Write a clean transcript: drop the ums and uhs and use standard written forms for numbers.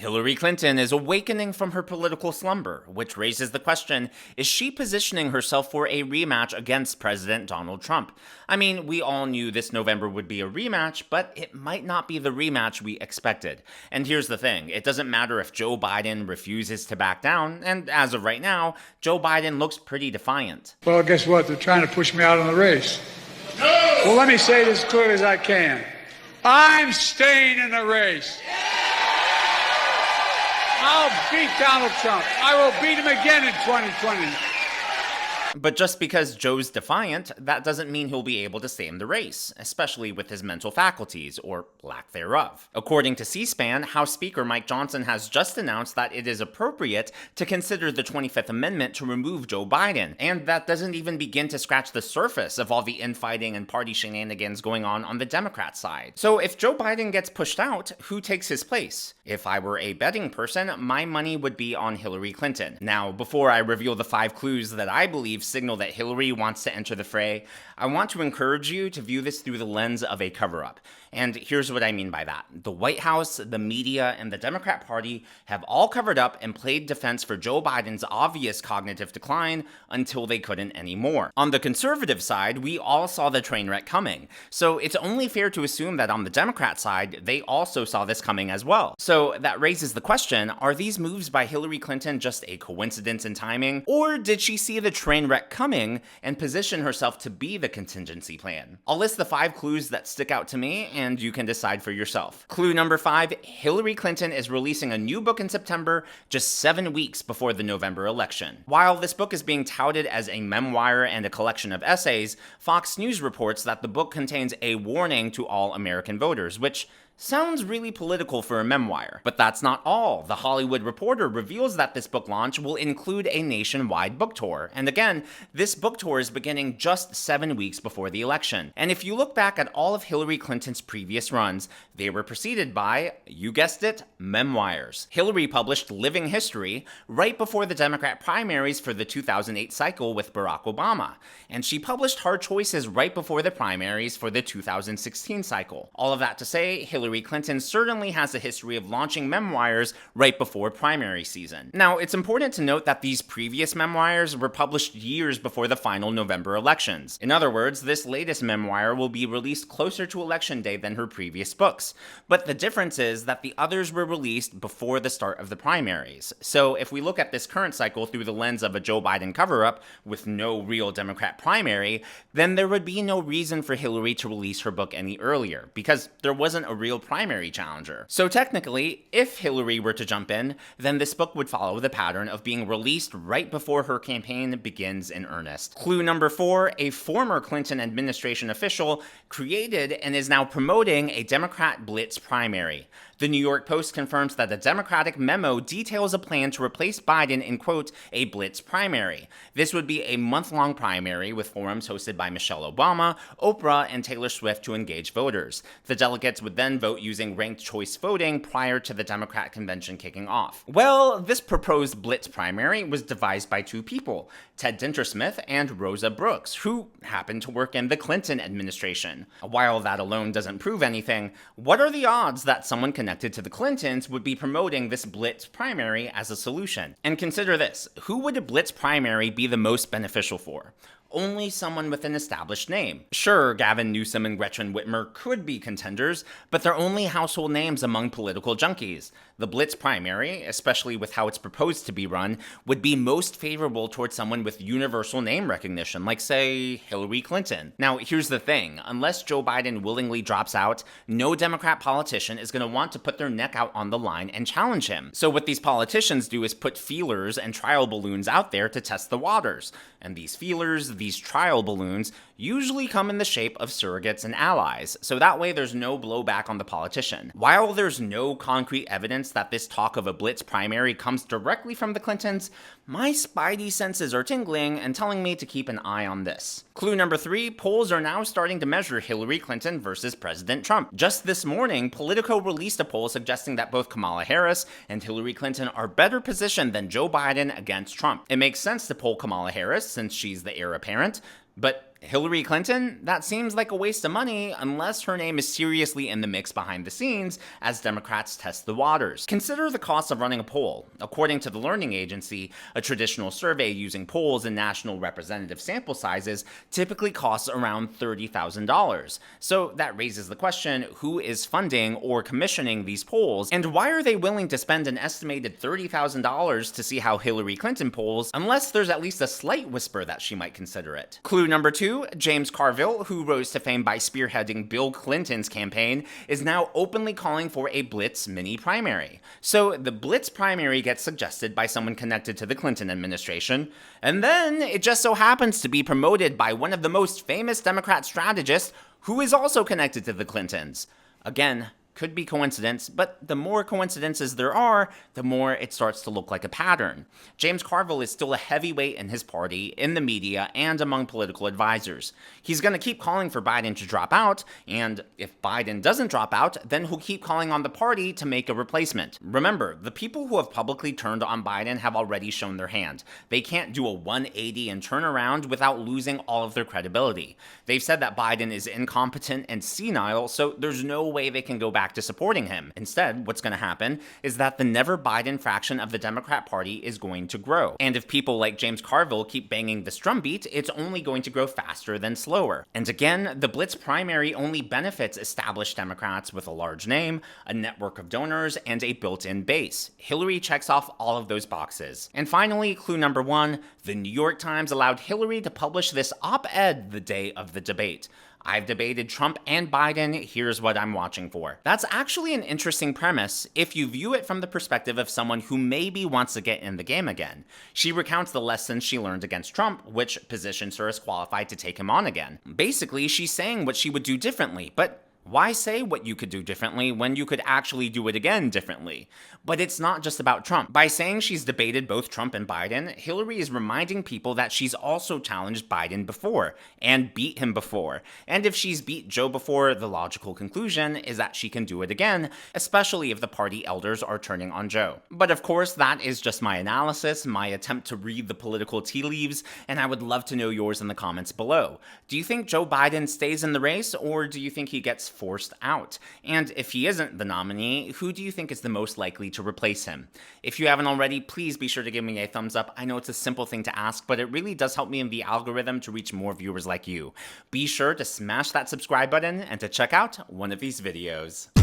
Hillary Clinton is awakening from her political slumber, which raises the question, is she positioning herself for a rematch against President Donald Trump? I mean, we all knew this November would be a rematch, but it might not be the rematch we expected. And here's the thing, it doesn't matter if Joe Biden refuses to back down, and as of right now, Joe Biden looks pretty defiant. Well, guess what? They're trying to push me out of the race. No! Well, let me say this as clearly as I can. I'm staying in the race. I'll beat Donald Trump. I will beat him again in 2020. But just because Joe's defiant, that doesn't mean he'll be able to stay in the race, especially with his mental faculties, or lack thereof. According to C-SPAN, House Speaker Mike Johnson has just announced that it is appropriate to consider the 25th Amendment to remove Joe Biden, and that doesn't even begin to scratch the surface of all the infighting and party shenanigans going on the Democrat side. So if Joe Biden gets pushed out, who takes his place? If I were a betting person, my money would be on Hillary Clinton. Now, before I reveal the 5 clues that I believe signal that Hillary wants to enter the fray, I want to encourage you to view this through the lens of a cover-up. And here's what I mean by that. The White House, the media, and the Democrat Party have all covered up and played defense for Joe Biden's obvious cognitive decline until they couldn't anymore. On the conservative side, we all saw the train wreck coming. So it's only fair to assume that on the Democrat side, they also saw this coming as well. So that raises the question, are these moves by Hillary Clinton just a coincidence in timing? Or did she see the train wreck coming and position herself to be the contingency plan? I'll list the 5 clues that stick out to me, and you can decide for yourself. Clue number 5, Hillary Clinton is releasing a new book in September, just 7 weeks before the November election. While this book is being touted as a memoir and a collection of essays, Fox News reports that the book contains a warning to all American voters, which sounds really political for a memoir. But that's not all. The Hollywood Reporter reveals that this book launch will include a nationwide book tour. And again, this book tour is beginning just 7 weeks before the election. And if you look back at all of Hillary Clinton's previous runs, they were preceded by, you guessed it, memoirs. Hillary published Living History right before the Democrat primaries for the 2008 cycle with Barack Obama. And she published Hard Choices right before the primaries for the 2016 cycle. All of that to say, Hillary Clinton certainly has a history of launching memoirs right before primary season. Now, it's important to note that these previous memoirs were published years before the final November elections. In other words, this latest memoir will be released closer to election day than her previous books. But the difference is that the others were released before the start of the primaries. So if we look at this current cycle through the lens of a Joe Biden cover-up with no real Democrat primary, then there would be no reason for Hillary to release her book any earlier, because there wasn't a real primary challenger. So technically, if Hillary were to jump in, then this book would follow the pattern of being released right before her campaign begins in earnest. Clue number 4, a former Clinton administration official created and is now promoting a Democrat blitz primary. The New York Post confirms that a Democratic memo details a plan to replace Biden in, quote, a blitz primary. This would be a month-long primary with forums hosted by Michelle Obama, Oprah, and Taylor Swift to engage voters. The delegates would then vote using ranked choice voting prior to the Democrat convention kicking off. Well, this proposed blitz primary was devised by 2 people, Ted Dintersmith and Rosa Brooks, who happened to work in the Clinton administration. While that alone doesn't prove anything, what are the odds that someone connected to the Clintons would be promoting this blitz primary as a solution? And consider this, who would a blitz primary be the most beneficial for? Only someone with an established name. Sure, Gavin Newsom and Gretchen Whitmer could be contenders, but they're only household names among political junkies. The blitz primary, especially with how it's proposed to be run, would be most favorable towards someone with universal name recognition, like, say, Hillary Clinton. Now, here's the thing. Unless Joe Biden willingly drops out, no Democrat politician is going to want to put their neck out on the line and challenge him. So what these politicians do is put feelers and trial balloons out there to test the waters. And these feelers, these trial balloons, usually come in the shape of surrogates and allies, so that way there's no blowback on the politician. While there's no concrete evidence that this talk of a blitz primary comes directly from the Clintons, my spidey senses are tingling and telling me to keep an eye on this. Clue number 3, polls are now starting to measure Hillary Clinton versus President Trump. Just this morning, Politico released a poll suggesting that both Kamala Harris and Hillary Clinton are better positioned than Joe Biden against Trump. It makes sense to poll Kamala Harris since she's the heir apparent, but Hillary Clinton? That seems like a waste of money unless her name is seriously in the mix behind the scenes as Democrats test the waters. Consider the cost of running a poll. According to the Learning Agency, a traditional survey using polls and national representative sample sizes typically costs around $30,000. So that raises the question, who is funding or commissioning these polls, and why are they willing to spend an estimated $30,000 to see how Hillary Clinton polls, unless there's at least a slight whisper that she might consider it? Clue number 2, James Carville, who rose to fame by spearheading Bill Clinton's campaign, is now openly calling for a Blitz mini primary. So the Blitz primary gets suggested by someone connected to the Clinton administration, and then it just so happens to be promoted by one of the most famous Democrat strategists who is also connected to the Clintons. Again, could be coincidence, but the more coincidences there are, the more it starts to look like a pattern. James Carville is still a heavyweight in his party, in the media, and among political advisors. He's going to keep calling for Biden to drop out, and if Biden doesn't drop out, then he'll keep calling on the party to make a replacement. Remember, the people who have publicly turned on Biden have already shown their hand. They can't do a 180 and turn around without losing all of their credibility. They've said that Biden is incompetent and senile, so there's no way they can go back to supporting him. Instead, what's going to happen is that the never Biden fraction of the Democrat Party is going to grow. And if people like James Carville keep banging this drumbeat, it's only going to grow faster than slower. And again, the Blitz primary only benefits established Democrats with a large name, a network of donors, and a built-in base. Hillary checks off all of those boxes. And finally, clue number 1, the New York Times allowed Hillary to publish this op-ed the day of the debate. I've debated Trump and Biden, here's what I'm watching for. That's actually an interesting premise if you view it from the perspective of someone who maybe wants to get in the game again. She recounts the lessons she learned against Trump, which positions her as qualified to take him on again. Basically, she's saying what she would do differently, but why say what you could do differently when you could actually do it again differently? But it's not just about Trump. By saying she's debated both Trump and Biden, Hillary is reminding people that she's also challenged Biden before and beat him before. And if she's beat Joe before, the logical conclusion is that she can do it again, especially if the party elders are turning on Joe. But of course, that is just my analysis, my attempt to read the political tea leaves, and I would love to know yours in the comments below. Do you think Joe Biden stays in the race, or do you think he gets forced out? And if he isn't the nominee, who do you think is the most likely to replace him? If you haven't already, please be sure to give me a thumbs up. I know it's a simple thing to ask, but it really does help me in the algorithm to reach more viewers like you. Be sure to smash that subscribe button and to check out one of these videos.